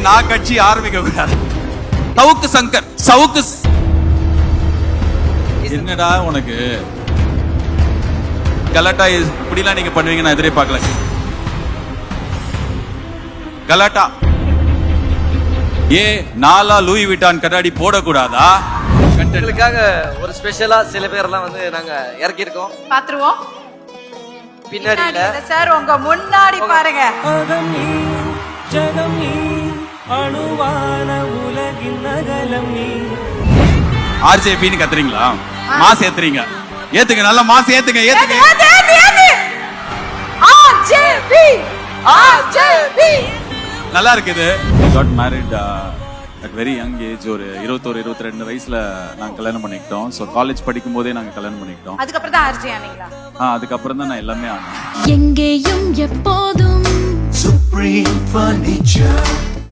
நான் கட்சி ஆரம்பிக்க கூடாது. சவுக்கு சங்கர், சவுக்கு என்னடா உனக்கு கலாட்டா இப்படிலாம் நீங்க பண்ணுவீங்க நான் எதிரே பார்க்கல. கலாட்டா நாலா லூயி விட்டான் கண்ணாடி போடக்கூடாதா? உங்களுக்காக ஒரு ஸ்பெஷலா சில பேர்லாம் வந்து நாங்க இறக்கி இருக்கோம், பாத்துருவோம். பின்னாடி இல்ல சார் உங்க முன்னாடி பாருங்க. ஆர்ஜேபின்னு கத்துறீங்களா? மாஸ் ஏத்துறீங்க, ஏத்துங்க, நல்ல மாஸ் ஏத்துங்க, ஏத்துங்க. ஆர்ஜேபி ஆர்ஜேபி நல்லா இருக்குது. got married at very young age. ஒரு 21-22 வயசுல நாங்க கல்யாணம் பண்ணிக்கிட்டோம். ஸோ காலேஜ் படிக்கும் போதே நாங்க கல்யாணம் பண்ணிக்கிட்டோம். அதுக்கப்புறம் தான் ஆர்ஜே ஆனீங்களா? அதுக்கப்புறம் தான் நான் எல்லாமே ஆனேன். எங்கேயும் எப்போதும் Supreme Furniture.